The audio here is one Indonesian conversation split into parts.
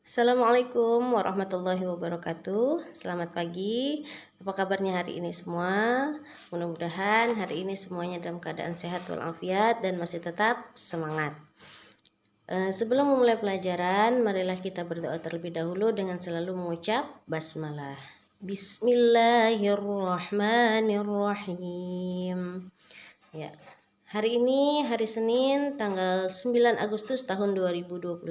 Assalamualaikum warahmatullahi wabarakatuh. Selamat pagi. Apa kabarnya hari ini semua? Mudah-mudahan hari ini semuanya dalam keadaan sehat walafiat dan masih tetap semangat. Sebelum memulai pelajaran, marilah kita berdoa terlebih dahulu dengan selalu mengucap basmalah. Bismillahirrahmanirrahim. Ya. Hari ini hari Senin tanggal 9 Agustus tahun 2021.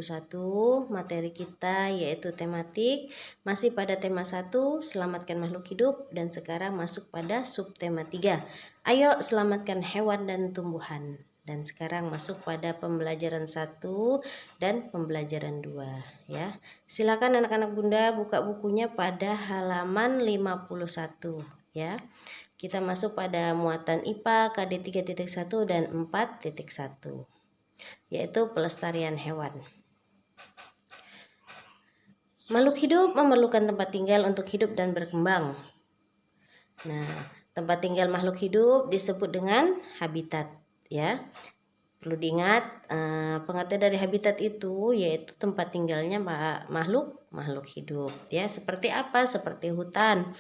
Materi kita yaitu tematik masih pada tema 1, selamatkan makhluk hidup, dan sekarang masuk pada subtema 3. Ayo selamatkan hewan dan tumbuhan. Dan sekarang masuk pada pembelajaran 1 dan pembelajaran 2 ya. Silakan anak-anak Bunda buka bukunya pada halaman 51 ya. Kita masuk pada muatan IPA KD 3.1 dan 4.1, yaitu pelestarian hewan. Makhluk hidup memerlukan tempat tinggal untuk hidup dan berkembang. Nah, tempat tinggal makhluk hidup disebut dengan habitat ya. Perlu diingat, pengertian dari habitat itu yaitu tempat tinggalnya makhluk hidup ya. Seperti apa? Seperti hutan.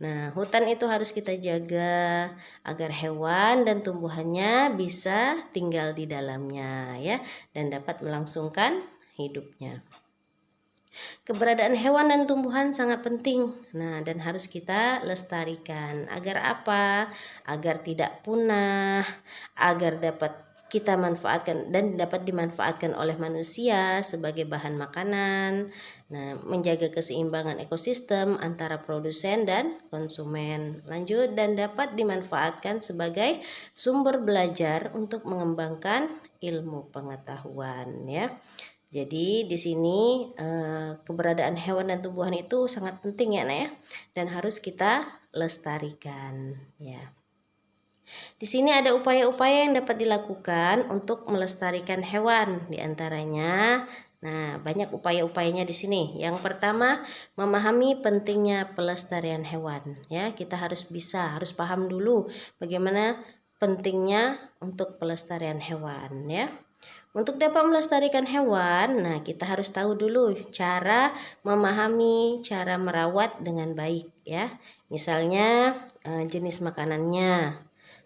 Nah, hutan itu harus kita jaga agar hewan dan tumbuhannya bisa tinggal di dalamnya ya, dan dapat melangsungkan hidupnya. Keberadaan hewan dan tumbuhan sangat penting. Nah, dan harus kita lestarikan. Agar apa? Agar tidak punah, agar dapat kita manfaatkan dan dapat dimanfaatkan oleh manusia sebagai bahan makanan. Nah, menjaga keseimbangan ekosistem antara produsen dan konsumen. Lanjut, dan dapat dimanfaatkan sebagai sumber belajar untuk mengembangkan ilmu pengetahuan ya. Jadi di sini keberadaan hewan dan tumbuhan itu sangat penting ya, Nak ya, dan harus kita lestarikan ya. Di sini ada upaya-upaya yang dapat dilakukan untuk melestarikan hewan, diantaranya, nah banyak upaya-upayanya di sini. Yang pertama, memahami pentingnya pelestarian hewan ya. Kita harus paham dulu bagaimana pentingnya untuk pelestarian hewan ya. Untuk dapat melestarikan hewan, nah kita harus tahu dulu cara memahami, cara merawat dengan baik ya. Misalnya jenis makanannya,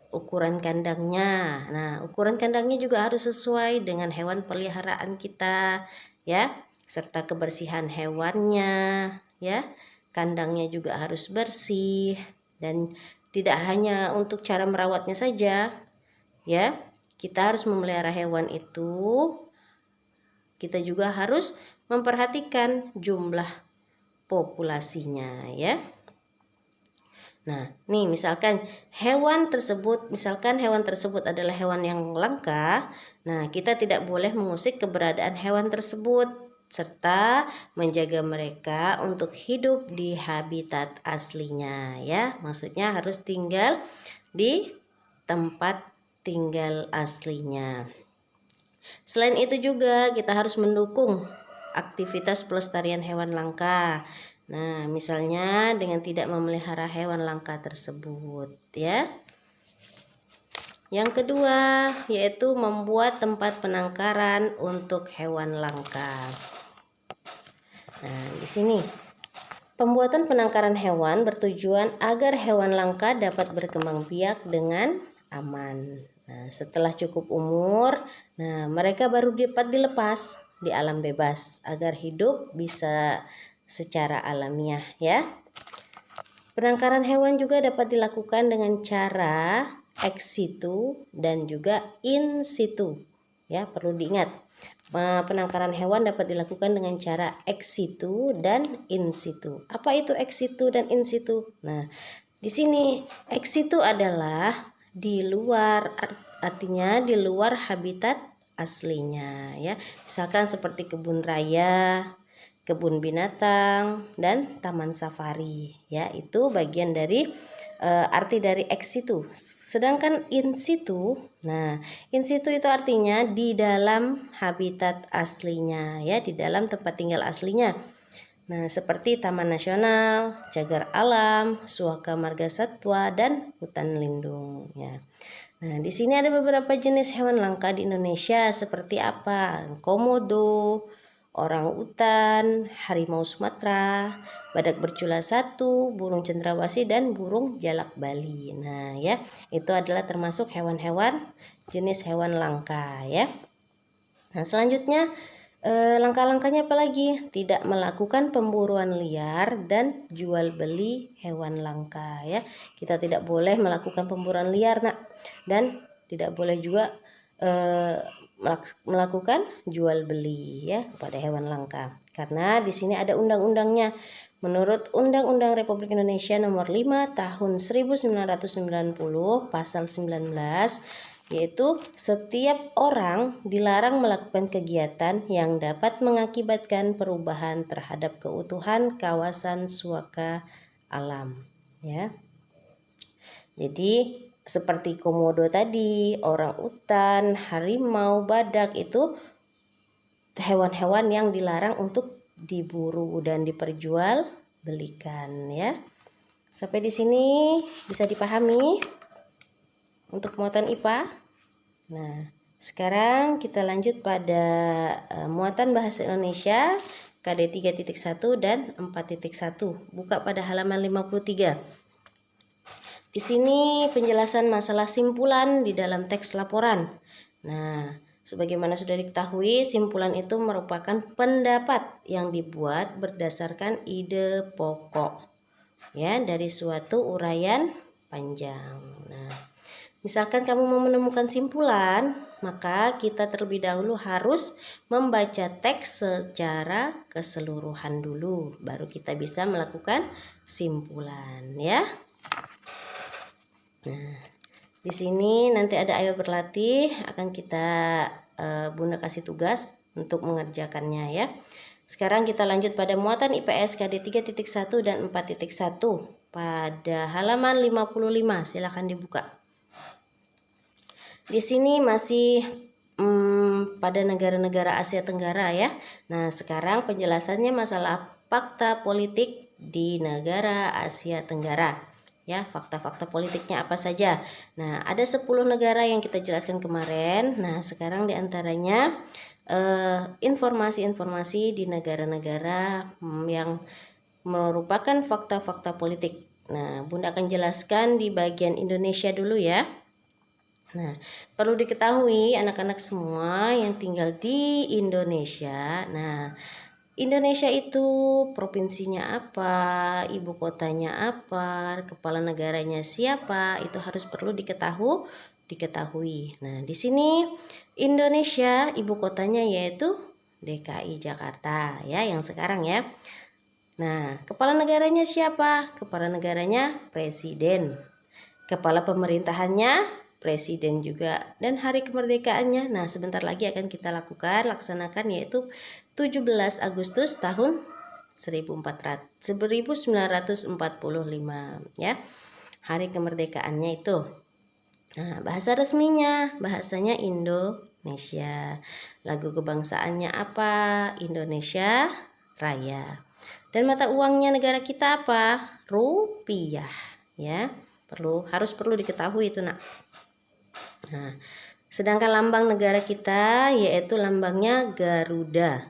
ukuran kandangnya. Nah, ukuran kandangnya juga harus sesuai dengan hewan peliharaan kita ya, serta kebersihan hewannya ya. Kandangnya juga harus bersih, dan tidak hanya untuk cara merawatnya saja ya. Kita harus memelihara hewan itu, kita juga harus memperhatikan jumlah populasinya ya. Nah, nih misalkan hewan tersebut adalah hewan yang langka. Nah, kita tidak boleh mengusik keberadaan hewan tersebut serta menjaga mereka untuk hidup di habitat aslinya ya. Maksudnya harus tinggal di tempat tinggal aslinya. Selain itu juga kita harus mendukung aktivitas pelestarian hewan langka. Nah, misalnya dengan tidak memelihara hewan langka tersebut ya. Yang kedua yaitu membuat tempat penangkaran untuk hewan langka. Nah, di sini pembuatan penangkaran hewan bertujuan agar hewan langka dapat berkembang biak dengan aman. Nah, setelah cukup umur, nah mereka baru dapat dilepas di alam bebas agar hidup bisa secara alamiah ya. Penangkaran hewan juga dapat dilakukan dengan cara ex situ dan juga in situ ya, perlu diingat. Penangkaran hewan dapat dilakukan dengan cara ex situ dan in situ. Apa itu ex situ dan in situ? Nah, di sini ex situ adalah di luar, artinya di luar habitat aslinya ya. Misalkan seperti kebun raya, kebun binatang, dan taman safari ya. Itu bagian dari arti dari ex situ. Sedangkan in situ, nah in situ itu artinya di dalam habitat aslinya ya, di dalam tempat tinggal aslinya. Nah, seperti taman nasional, cagar alam, suaka marga satwa, dan hutan lindung ya. Nah, di sini ada beberapa jenis hewan langka di Indonesia seperti apa? Komodo, orang utan, harimau Sumatera, badak bercula 1, burung cendrawasih, dan burung jalak Bali. Nah ya, itu adalah termasuk hewan-hewan jenis hewan langka ya. Nah selanjutnya langkah-langkahnya apa lagi? Tidak melakukan pemburuan liar dan jual beli hewan langka ya. Kita tidak boleh melakukan pemburuan liar nak, dan tidak boleh juga melakukan jual beli ya kepada hewan langka. Karena di sini ada undang-undangnya. Menurut Undang-Undang Republik Indonesia Nomor 5 Tahun 1990 Pasal 19, yaitu setiap orang dilarang melakukan kegiatan yang dapat mengakibatkan perubahan terhadap keutuhan kawasan suaka alam ya. Jadi seperti komodo tadi, orang utan, harimau, badak itu hewan-hewan yang dilarang untuk diburu dan diperjualbelikan ya. Sampai di sini bisa dipahami untuk muatan IPA. Nah, sekarang kita lanjut pada muatan bahasa Indonesia KD 3.1 dan 4.1. Buka pada halaman 53. Di sini penjelasan masalah simpulan di dalam teks laporan. Nah, sebagaimana sudah diketahui, simpulan itu merupakan pendapat yang dibuat berdasarkan ide pokok ya dari suatu uraian panjang. Nah, misalkan kamu mau menemukan simpulan, maka kita terlebih dahulu harus membaca teks secara keseluruhan dulu, baru kita bisa melakukan simpulan ya. Nah, di sini nanti ada ayo berlatih, akan kita Bunda kasih tugas untuk mengerjakannya ya. Sekarang kita lanjut pada muatan IPS KD 3.1 dan 4.1 pada halaman 55. Silakan dibuka. Di sini masih pada negara-negara Asia Tenggara ya. Nah, sekarang penjelasannya masalah fakta politik di negara Asia Tenggara. Ya, fakta-fakta politiknya apa saja. Nah, ada 10 negara yang kita jelaskan kemarin. Nah, sekarang diantaranya informasi-informasi di negara-negara yang merupakan fakta-fakta politik. Nah, Bunda akan jelaskan di bagian Indonesia dulu ya. Nah, perlu diketahui anak-anak semua yang tinggal di Indonesia. Nah, Indonesia itu provinsinya apa, ibu kotanya apa, kepala negaranya siapa, itu harus perlu diketahui. Nah, di sini Indonesia ibu kotanya yaitu DKI Jakarta ya, yang sekarang ya. Nah, kepala negaranya siapa? Kepala negaranya presiden. Kepala pemerintahannya presiden juga, dan hari kemerdekaannya nah sebentar lagi akan kita laksanakan yaitu 17 Agustus tahun 1945 ya, hari kemerdekaannya itu. Nah, bahasa resminya bahasanya Indonesia. Lagu kebangsaannya apa? Indonesia Raya. Dan mata uangnya negara kita apa? Rupiah ya. Harus perlu diketahui itu nak. Nah, sedangkan lambang negara kita yaitu lambangnya Garuda.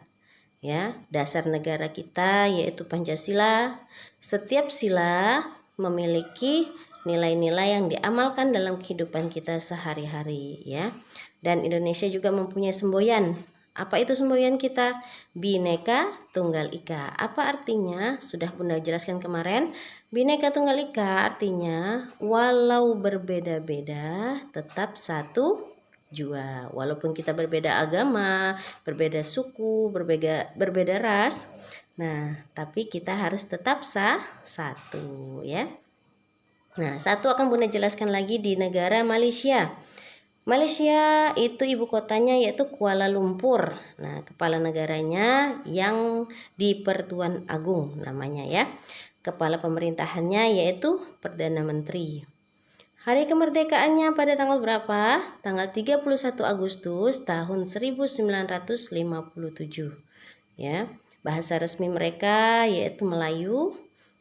Ya, dasar negara kita yaitu Pancasila. Setiap sila memiliki nilai-nilai yang diamalkan dalam kehidupan kita sehari-hari ya. Dan Indonesia juga mempunyai semboyan. Apa itu semboyan kita? Bhinneka Tunggal Ika. Apa artinya? Sudah Bunda jelaskan kemarin. Bhinneka Tunggal Ika artinya walau berbeda-beda tetap satu jua. Walaupun kita berbeda agama, berbeda suku, berbeda ras, nah tapi kita harus tetap satu ya. Nah, satu akan Bunda jelaskan lagi di negara Malaysia. Malaysia itu ibu kotanya yaitu Kuala Lumpur. Nah, kepala negaranya yang di Pertuan Agung namanya ya. Kepala pemerintahannya yaitu Perdana Menteri. Hari kemerdekaannya pada tanggal berapa? Tanggal 31 Agustus tahun 1957. Ya. Bahasa resmi mereka yaitu Melayu.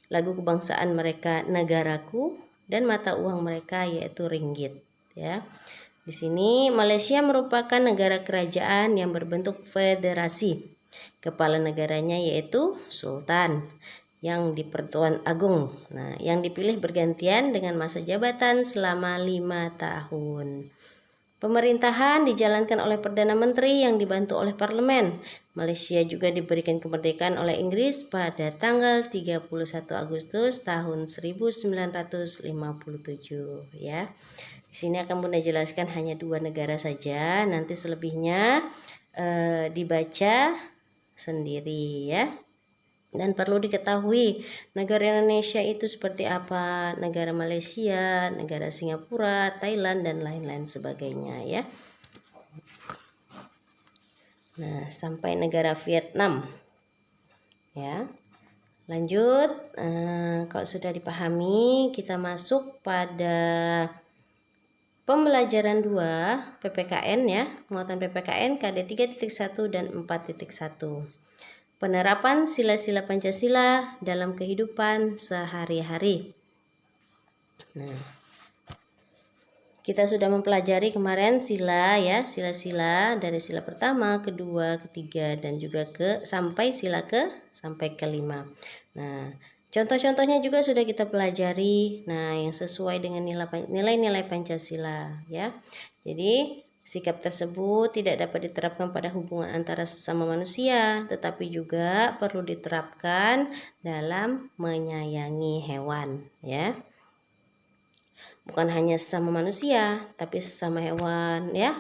Lagu kebangsaan mereka Negaraku, dan mata uang mereka yaitu ringgit ya. Di sini Malaysia merupakan negara kerajaan yang berbentuk federasi. Kepala negaranya yaitu Sultan yang di Pertuan Agung. Nah, yang dipilih bergantian dengan masa jabatan selama 5 tahun. Pemerintahan dijalankan oleh Perdana Menteri yang dibantu oleh parlemen. Malaysia juga diberikan kemerdekaan oleh Inggris pada tanggal 31 Agustus tahun 1957 ya. Di sini akan Bunda jelaskan hanya 2 negara saja, nanti selebihnya dibaca sendiri ya. Dan perlu diketahui negara Indonesia itu seperti apa, negara Malaysia, negara Singapura, Thailand, dan lain-lain sebagainya ya. Nah, sampai negara Vietnam ya. Lanjut, kalau sudah dipahami, kita masuk pada pembelajaran 2 PPKN ya, muatan PPKN KD 3.1 dan 4.1. Penerapan sila-sila Pancasila dalam kehidupan sehari-hari. Nah, kita sudah mempelajari kemarin sila ya, sila-sila dari sila pertama, kedua, ketiga, dan juga sampai sila sampai kelima. Nah, contoh-contohnya juga sudah kita pelajari. Nah, yang sesuai dengan nilai-nilai Pancasila ya. Jadi sikap tersebut tidak dapat diterapkan pada hubungan antara sesama manusia, tetapi juga perlu diterapkan dalam menyayangi hewan ya. Bukan hanya sesama manusia, tapi sesama hewan ya.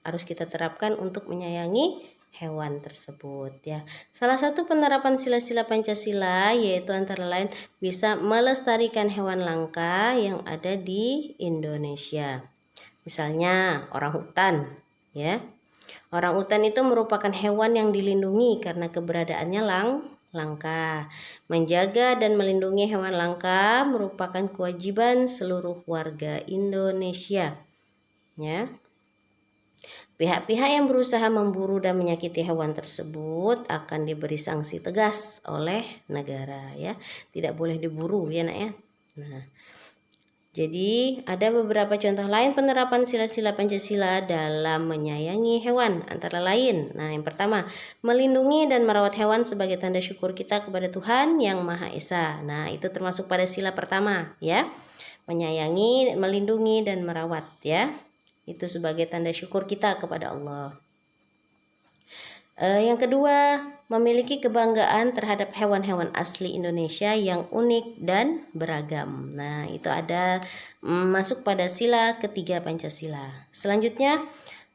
Harus kita terapkan untuk menyayangi hewan tersebut ya. Salah satu penerapan sila-sila Pancasila yaitu antara lain bisa melestarikan hewan langka yang ada di Indonesia. Misalnya orang hutan ya. Orang hutan itu merupakan hewan yang dilindungi karena keberadaannya langka. Menjaga dan melindungi hewan langka merupakan kewajiban seluruh warga Indonesia. Ya. Pihak-pihak yang berusaha memburu dan menyakiti hewan tersebut akan diberi sanksi tegas oleh negara ya. Tidak boleh diburu ya Nak ya. Nah, jadi ada beberapa contoh lain penerapan sila-sila Pancasila dalam menyayangi hewan antara lain. Nah, yang pertama, melindungi dan merawat hewan sebagai tanda syukur kita kepada Tuhan Yang Maha Esa. Nah, itu termasuk pada sila pertama ya. Menyayangi, melindungi dan merawat ya. Itu sebagai tanda syukur kita kepada Allah. Yang kedua, memiliki kebanggaan terhadap hewan-hewan asli Indonesia yang unik dan beragam. Nah, itu ada masuk pada sila ketiga Pancasila. Selanjutnya,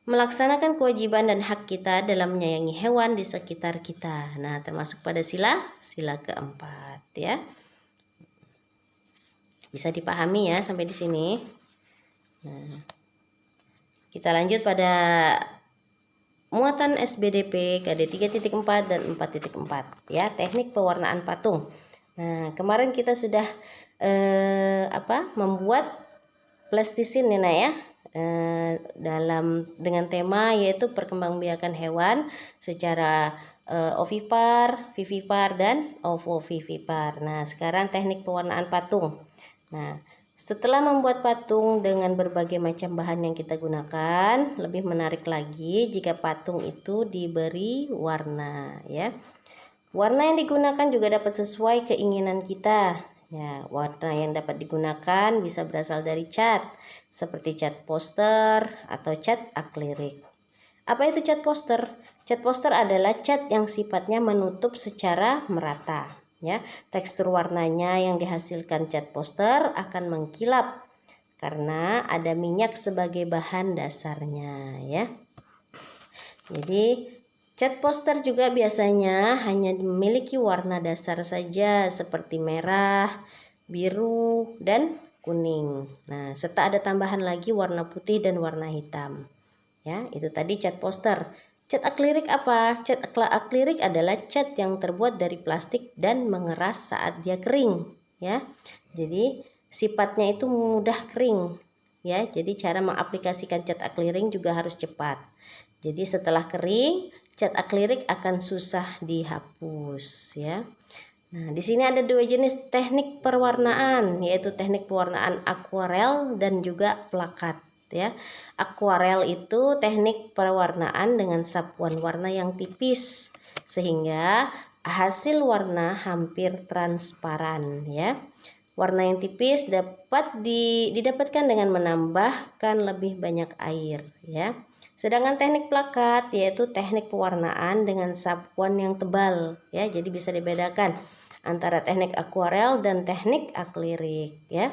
melaksanakan kewajiban dan hak kita dalam menyayangi hewan di sekitar kita. Nah, termasuk pada sila keempat ya. Bisa dipahami ya sampai di sini. Nah, kita lanjut pada muatan SBDP KD 3.4 dan 4.4 ya, teknik pewarnaan patung. Nah, kemarin kita sudah membuat plastisin ya, ya dengan tema yaitu perkembangbiakan hewan secara ovipar, vivipar dan ovovivipar. Nah, sekarang teknik pewarnaan patung. Nah, setelah membuat patung dengan berbagai macam bahan yang kita gunakan, lebih menarik lagi jika patung itu diberi warna ya. Warna yang digunakan juga dapat sesuai keinginan kita. Ya, warna yang dapat digunakan bisa berasal dari cat, seperti cat poster atau cat akrilik. Apa itu cat poster? Cat poster adalah cat yang sifatnya menutup secara merata. Ya, tekstur warnanya yang dihasilkan cat poster akan mengkilap karena ada minyak sebagai bahan dasarnya ya. Jadi cat poster juga biasanya hanya memiliki warna dasar saja seperti merah, biru, dan kuning. Nah, serta ada tambahan lagi warna putih dan warna hitam. Ya, itu tadi cat poster. Cat akrilik apa? Cat akrilik adalah cat yang terbuat dari plastik dan mengeras saat dia kering, ya. Jadi sifatnya itu mudah kering, ya. Jadi cara mengaplikasikan cat akrilik juga harus cepat. Jadi setelah kering, cat akrilik akan susah dihapus, ya. Nah, di sini ada 2 jenis teknik perwarnaan, yaitu teknik pewarnaan akuarel dan juga plakat. Ya, akuarel itu teknik pewarnaan dengan sapuan warna yang tipis sehingga hasil warna hampir transparan ya. Warna yang tipis dapat didapatkan dengan menambahkan lebih banyak air ya. Sedangkan teknik plakat yaitu teknik pewarnaan dengan sapuan yang tebal ya. Jadi bisa dibedakan antara teknik akuarel dan teknik akrilik ya.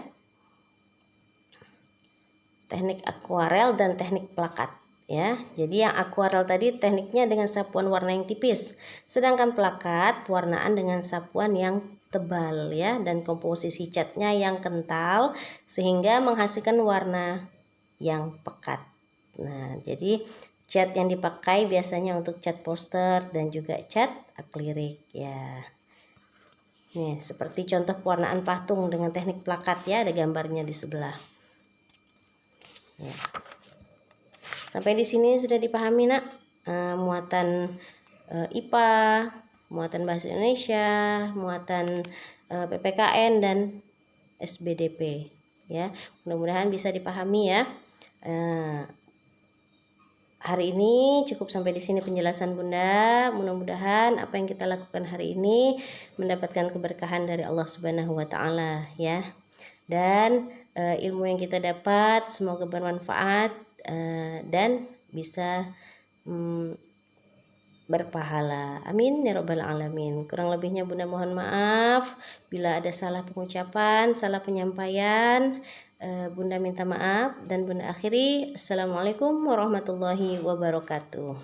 Teknik akuarel dan teknik plakat ya. Jadi yang akuarel tadi tekniknya dengan sapuan warna yang tipis, sedangkan plakat pewarnaan dengan sapuan yang tebal ya, dan komposisi catnya yang kental sehingga menghasilkan warna yang pekat. Nah, jadi cat yang dipakai biasanya untuk cat poster dan juga cat akrilik ya. Nih, seperti contoh pewarnaan patung dengan teknik plakat ya, ada gambarnya di sebelah. Ya. Sampai di sini sudah dipahami nak, muatan IPA, muatan bahasa Indonesia, muatan PPKN dan SBDP ya. Mudah-mudahan bisa dipahami ya. Hari ini cukup sampai di sini penjelasan Bunda. Mudah-mudahan apa yang kita lakukan hari ini mendapatkan keberkahan dari Allah Subhanahu wa taala ya. Dan ilmu yang kita dapat semoga bermanfaat dan bisa berpahala. Amin ya rabbal alamin. Kurang lebihnya Bunda mohon maaf bila ada salah pengucapan, salah penyampaian. Bunda minta maaf dan Bunda akhiri. Assalamualaikum warahmatullahi wabarakatuh.